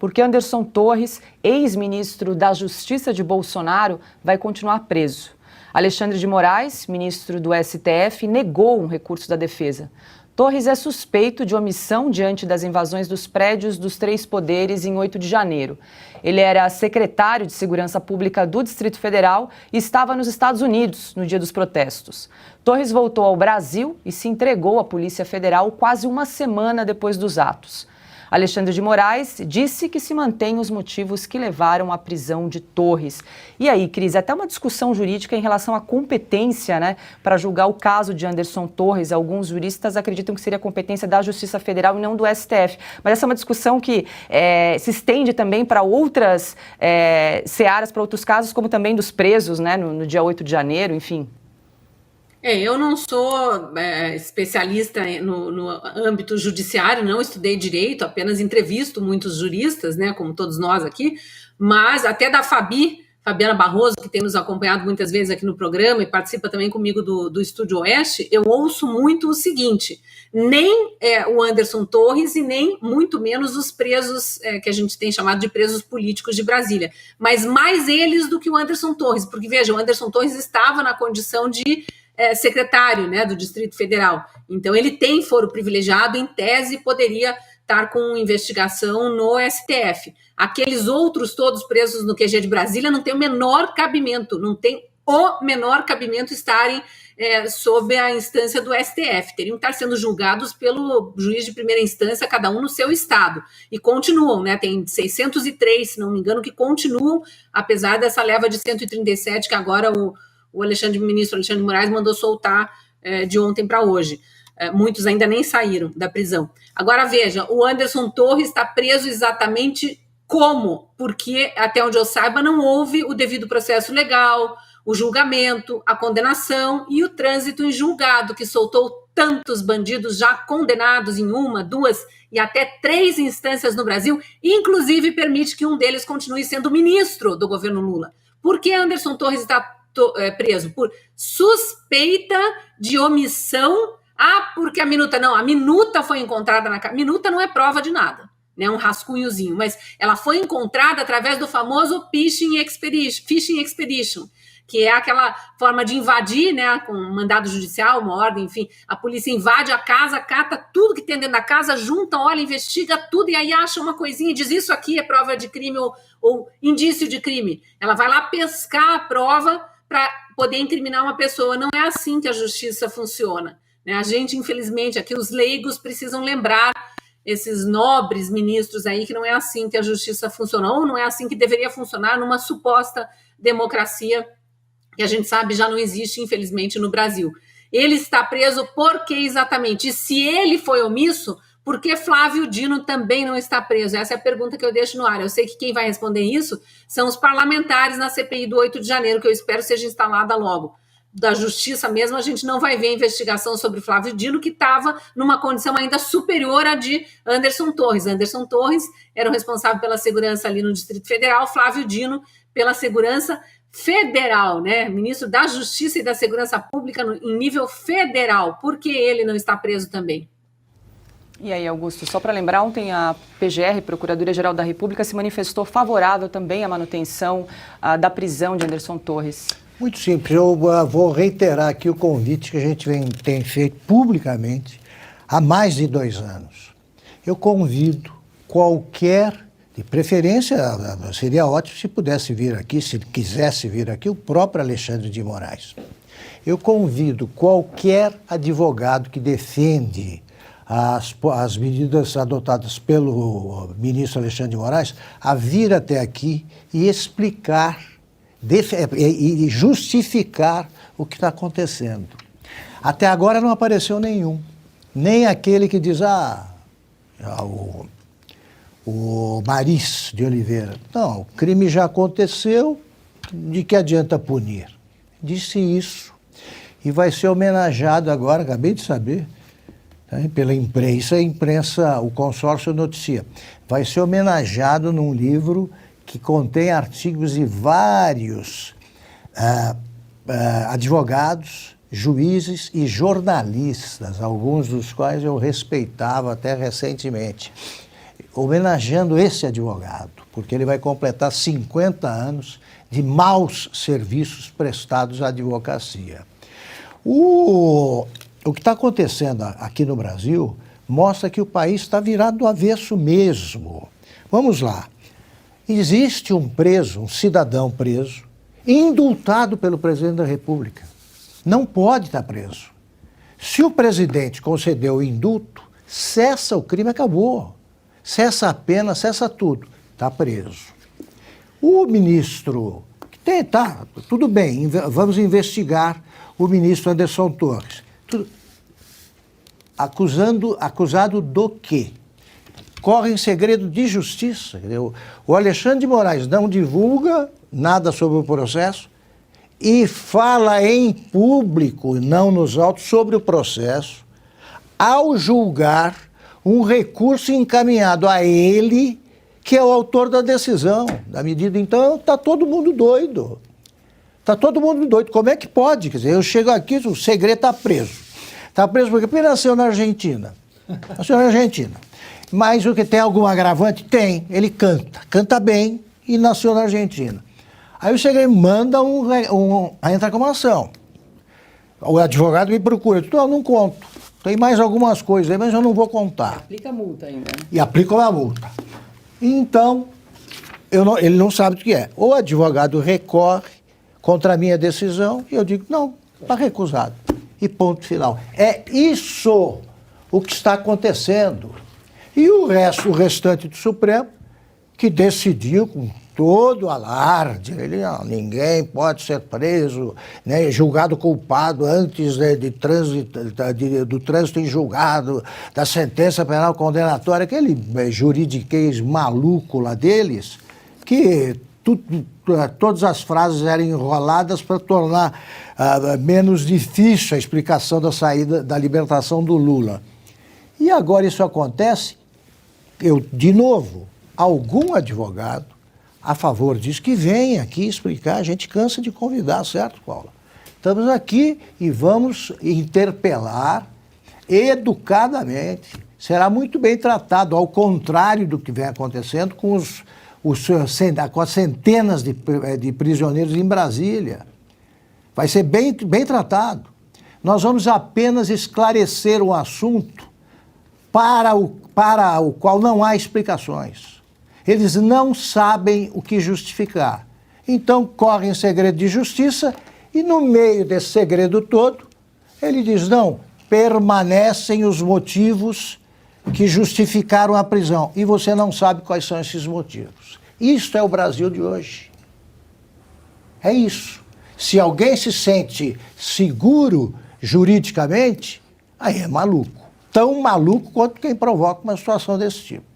porque Anderson Torres, ex-ministro da Justiça de Bolsonaro, vai continuar preso. Alexandre de Moraes, ministro do STF, negou um recurso da defesa. Torres é suspeito de omissão diante das invasões dos prédios dos três poderes em 8 de janeiro. Ele era secretário de Segurança Pública do Distrito Federal e estava nos Estados Unidos no dia dos protestos. Torres voltou ao Brasil e se entregou à Polícia Federal quase uma semana depois dos atos. Alexandre de Moraes disse que se mantém os motivos que levaram à prisão de Torres. E aí, Cris, até uma discussão jurídica em relação à competência, né, para julgar o caso de Anderson Torres. Alguns juristas acreditam que seria competência da Justiça Federal e não do STF. Mas essa é uma discussão que se estende também para outras searas, para outros casos, como também dos presos, né, no dia 8 de janeiro, enfim. Eu não sou especialista no âmbito judiciário, não estudei direito, apenas entrevisto muitos juristas, né, como todos nós aqui, mas até da Fabiana Barroso, que tem nos acompanhado muitas vezes aqui no programa e participa também comigo do Estúdio Oeste, eu ouço muito o seguinte: nem o Anderson Torres e nem muito menos os presos que a gente tem chamado de presos políticos de Brasília, mas mais eles do que o Anderson Torres, porque veja, o Anderson Torres estava na condição de secretário, né, do Distrito Federal. Então, ele tem foro privilegiado, em tese, poderia estar com investigação no STF. Aqueles outros todos presos no QG de Brasília não tem o menor cabimento, estarem sob a instância do STF. Teriam que estar sendo julgados pelo juiz de primeira instância, cada um no seu estado. E continuam, né? Tem 603, se não me engano, que continuam, apesar dessa leva de 137 que agora o ministro Alexandre de Moraes mandou soltar de ontem para hoje. Muitos ainda nem saíram da prisão. Agora veja, o Anderson Torres está preso exatamente como? Porque, até onde eu saiba, não houve o devido processo legal, o julgamento, a condenação e o trânsito em julgado, que soltou tantos bandidos já condenados em 1, 2 e até 3 instâncias no Brasil, e inclusive permite que um deles continue sendo ministro do governo Lula. Por que Anderson Torres está preso? Por suspeita de omissão. Porque a minuta foi encontrada na casa. Minuta não é prova de nada, né? Um rascunhozinho, mas ela foi encontrada através do famoso Phishing Expedition, que é aquela forma de invadir, né, com um mandado judicial, uma ordem, enfim, a polícia invade a casa, cata tudo que tem dentro da casa, junta, olha, investiga tudo e aí acha uma coisinha e diz: isso aqui é prova de crime ou indício de crime. Ela vai lá pescar a prova para poder incriminar uma pessoa. Não é assim que a justiça funciona, né? A gente, infelizmente, aqui os leigos precisam lembrar esses nobres ministros aí que não é assim que a justiça funciona, ou não é assim que deveria funcionar numa suposta democracia que a gente sabe já não existe, infelizmente, no Brasil. Ele está preso por que exatamente? E se ele foi omisso, por que Flávio Dino também não está preso? Essa é a pergunta que eu deixo no ar. Eu sei que quem vai responder isso são os parlamentares na CPI do 8 de janeiro, que eu espero seja instalada logo. Da justiça mesmo, a gente não vai ver a investigação sobre Flávio Dino, que estava numa condição ainda superior à de Anderson Torres. Anderson Torres era o responsável pela segurança ali no Distrito Federal, Flávio Dino pela segurança federal, né? Ministro da Justiça e da Segurança Pública em nível federal. Por que ele não está preso também? E aí, Augusto, só para lembrar, ontem a PGR, Procuradoria-Geral da República, se manifestou favorável também à manutenção da prisão de Anderson Torres. Muito simples, eu vou reiterar aqui o convite que a gente tem feito publicamente há mais de 2 anos. Eu convido qualquer, de preferência, seria ótimo se pudesse vir aqui, se quisesse vir aqui, o próprio Alexandre de Moraes. Eu convido qualquer advogado que defende as medidas adotadas pelo ministro Alexandre de Moraes a vir até aqui e explicar e justificar o que está acontecendo. Até agora não apareceu nenhum. Nem aquele que diz, o Maris de Oliveira. Não, o crime já aconteceu, de que adianta punir? Disse isso. E vai ser homenageado agora, acabei de saber, pela imprensa, o consórcio noticia. Vai ser homenageado num livro que contém artigos de vários advogados, juízes e jornalistas, alguns dos quais eu respeitava até recentemente. homenageando esse advogado, porque ele vai completar 50 anos de maus serviços prestados à advocacia. O que está acontecendo aqui no Brasil mostra que o país está virado do avesso mesmo. Vamos lá. Existe um preso, um cidadão preso, indultado pelo presidente da República. Não pode estar preso. Se o presidente concedeu o indulto, cessa o crime, acabou. Cessa a pena, cessa tudo. Está preso. O ministro, tudo bem, vamos investigar o ministro Anderson Torres. Acusado do quê? Corre em segredo de justiça. O Alexandre de Moraes não divulga nada sobre o processo e fala em público, não nos autos, sobre o processo, ao julgar um recurso encaminhado a ele, que é o autor da decisão, da medida. Então, está todo mundo doido. Está todo mundo doido. Como é que pode? Quer dizer, eu chego aqui, o segredo está preso. Está preso porque ele nasceu na Argentina. Nasceu na Argentina. Mas o que tem algum agravante? Tem. Ele canta bem e nasceu na Argentina. Aí o segredo manda entrar com uma ação. O advogado me procura. Eu digo, não conto. Tem mais algumas coisas aí, mas eu não vou contar. Aplica a multa ainda, né? E aplica uma multa. Então, ele não sabe o que é. O advogado recorre contra a minha decisão e eu digo, não, está recusado. E ponto final. É isso o que está acontecendo. E o restante do Supremo, que decidiu com todo alarde, ninguém pode ser preso, né, julgado culpado antes do trânsito em julgado, da sentença penal condenatória, aquele juridiquês maluco lá deles, que todas as frases eram enroladas para tornar menos difícil a explicação da saída, da libertação do Lula. E agora isso acontece, de novo, algum advogado a favor disso, que venha aqui explicar, a gente cansa de convidar, certo, Paula? Estamos aqui e vamos interpelar educadamente. Será muito bem tratado, ao contrário do que vem acontecendo com as centenas de prisioneiros em Brasília. Vai ser bem tratado. Nós vamos apenas esclarecer um assunto para o qual não há explicações. Eles não sabem o que justificar. Então, correm em segredo de justiça e, no meio desse segredo todo, ele diz, não, permanecem os motivos que justificaram a prisão. E você não sabe quais são esses motivos. Isto é o Brasil de hoje. É isso. Se alguém se sente seguro juridicamente, aí é maluco. Tão maluco quanto quem provoca uma situação desse tipo.